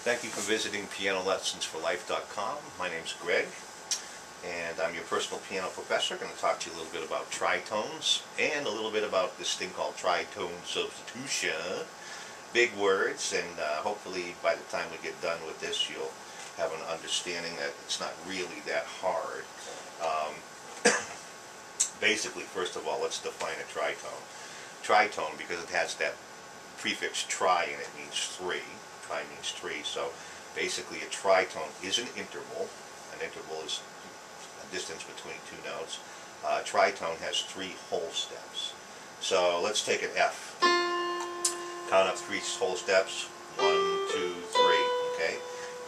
Thank you for visiting PianoLessonsForLife.com. My name's Greg, and I'm your personal piano professor. I'm going to talk to you a little bit about tritones and a little bit about this thing called tritone substitution. Big words, and hopefully by the time we get done with this, you'll have an understanding that it's not really that hard. Basically, first of all, let's define a tritone. Tritone, because it has that prefix tri in it, means three. Tri means three, so basically a tritone is an interval. An interval is a distance between two notes. A tritone has three whole steps. So let's take an F. Count up three whole steps. 1, 2, 3. Okay?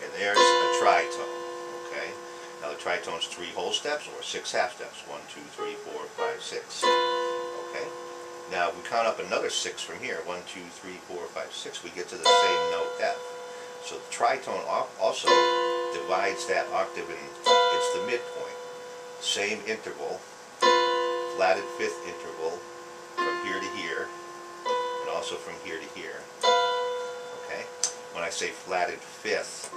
And there's a tritone. Okay? Now the tritone's three whole steps or six half steps. 1, 2, 3, 4, 5, 6. Okay? Now we count up another 6 from here. 1, 2, 3, 4, 5, 6. We get to the same note F. So the tritone also divides that octave in, it's the midpoint. Same interval, flatted fifth interval from here to here, and also from here to here. Okay? When I say flatted fifth,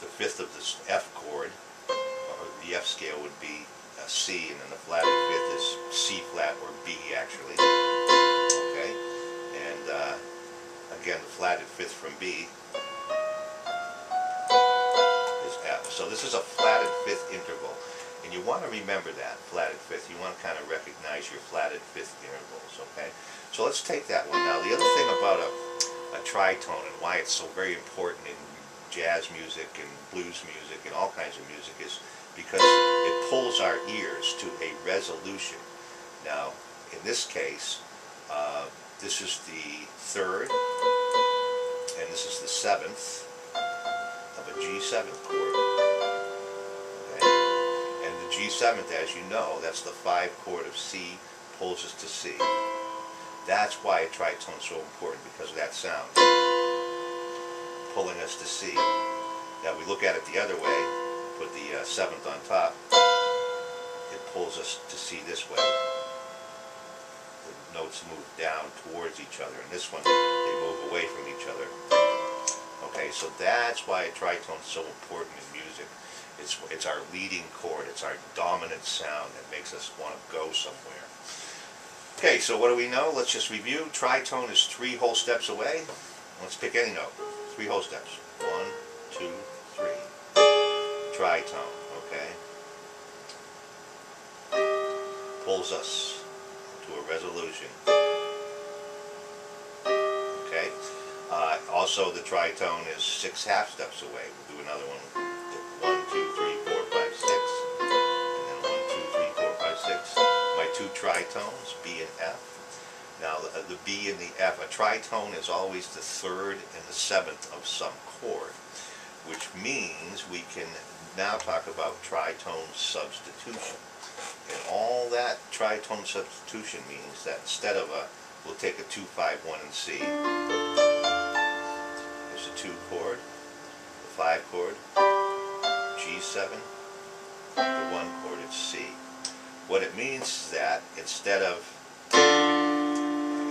the fifth of this F chord, or the F scale, would be a C, and then the flatted fifth is C flat, or B actually. Okay? And again, the flatted fifth from B is F. So this is a flatted fifth interval. And you want to remember that, flatted fifth. You want to kind of recognize your flatted fifth intervals, okay? So let's take that one. Now, the other thing about a tritone and why it's so very important in jazz music and blues music and all kinds of music is because it pulls our ears to a resolution. Now, in this case, this is the third, and this is the seventh of a G7 chord. Okay? And the G7th, as you know, that's the 5 chord of C, pulls us to C. That's why a tritone is so important, because of that sound, pulling us to C. Now we look at it the other way, put the 7th on top, it pulls us to C this way. The notes move down towards each other, and this one, they move away from each other. Okay, so that's why a tritone is so important in music. It's our leading chord, it's our dominant sound that makes us want to go somewhere. Okay, so what do we know? Let's just review. Tritone is 3 whole steps away. Let's pick any note. 3 whole steps. 1, 2, 3. Tritone, okay? Pulls us to a resolution. Okay? Also, the tritone is 6 half steps away. We'll do another one. 1, 2, 3, 4, 5, 6. And then 1, 2, 3, 4, 5, 6. My 2 tritones, B and F. Now, the B and the F, a tritone is always the 3rd and the 7th of some chord, which means we can now talk about tritone substitution. And all that tritone substitution means that instead of we'll take a 2, 5, 1 in C. There's a 2 chord, the 5 chord, G7, the 1 chord, it's C. What it means is that instead of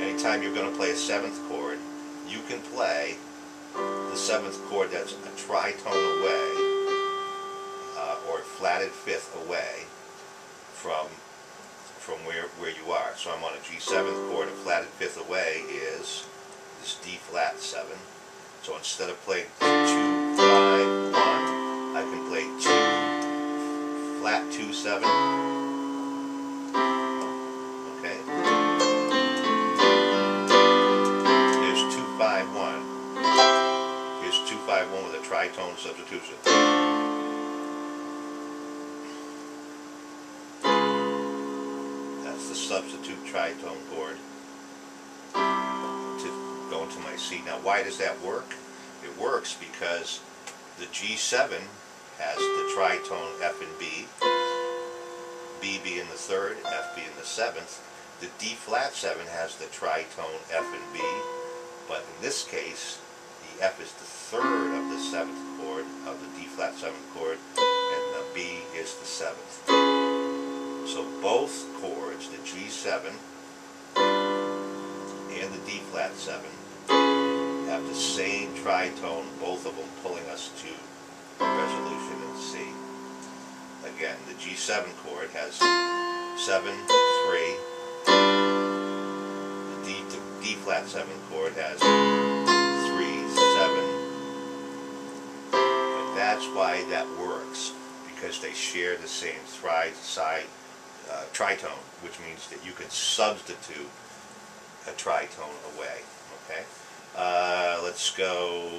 anytime you're going to play a 7th chord, you can play the 7th chord that's a tritone away, or flatted fifth away from where you are. So I'm on a G7th chord, a flatted fifth away is this D flat 7. So instead of playing 2, 5, 1, I can play 2, flat 2, 7. Okay? There's 2, 5, 1. Here's 2, 5, 1 with a tritone substitution. That's the substitute tritone chord to go into my C. Now, why does that work? It works because the G7 has the tritone F and B, B being the 3rd, F being the 7th. The D flat 7 has the tritone F and B, but in this case, the F is the 3rd of the 7th chord of the D flat 7th chord, and the B is the 7th. So both chords, the G7 and the D flat 7, have the same tritone, both of them pulling us to resolution in C. Again, the G7 chord has 7, 3. The D flat 7 chord has 3, 7. And that's why that works, because they share the same tritone, which means that you can substitute a tritone away. Okay, let's go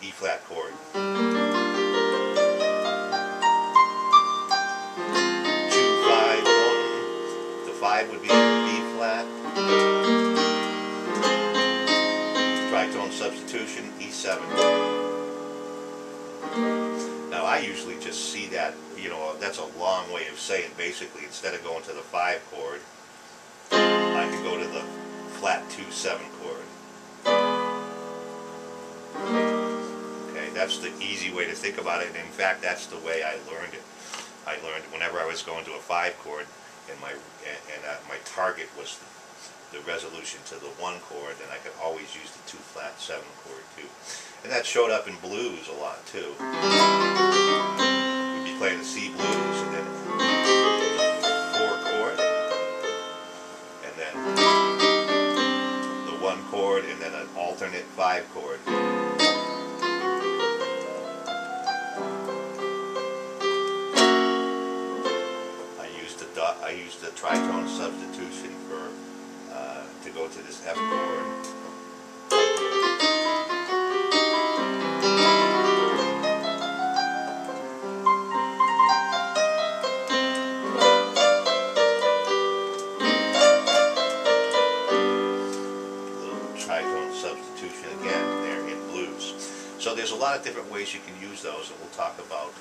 E flat chord. 2, 5, 1. The 5 would be B flat. Tritone substitution, E7. Now I usually just see that, that's a long way of saying basically instead of going to the 5 chord, I can go to the flat 2, 7 chord. Okay, that's the easy way to think about it, and in fact that's the way I learned it. I learned whenever I was going to a 5 chord and my target was the resolution to the 1 chord, then I could always use the 2 flat 7 chord too. And that showed up in blues a lot too. We'd be playing the C blues and then the 4 chord and then the 1 chord and then an alternate 5 chord. I used the tritone substitution to go to this F chord. Tritone substitution again there in blues. So there's a lot of different ways you can use those, and we'll talk about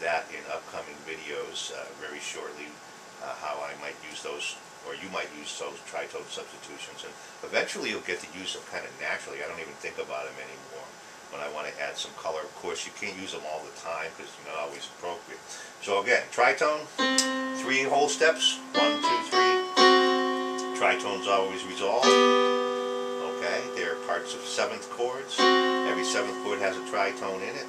that in upcoming videos very shortly, how I might use those, or you might use those tritone substitutions, and eventually you'll get to use them kind of naturally. I don't even think about them anymore when I want to add some color. Of course, you can't use them all the time because they're not always appropriate. So again, tritone, 3 whole steps, 1, 2, 3. Tritones always resolve. Okay, they're parts of 7th chords. Every 7th chord has a tritone in it,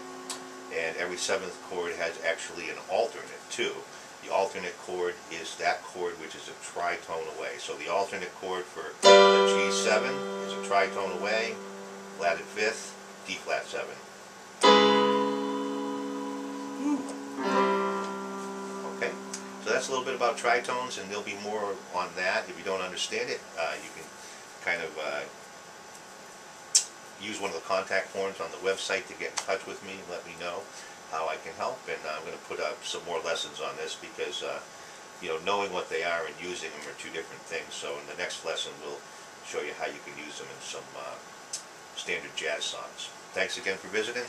and every 7th chord has actually an alternate too. The alternate chord is that chord which is a tritone away. So the alternate chord for the G7 is a tritone away, flatted 5th, D flat 7. Okay, so that's a little bit about tritones, and there'll be more on that. If you don't understand it, you can kind of use one of the contact forms on the website to get in touch with me and let me know how I can help. And I'm going to put up some more lessons on this because knowing what they are and using them are 2 different things. So in the next lesson we'll show you how you can use them in some standard jazz songs. Thanks again for visiting.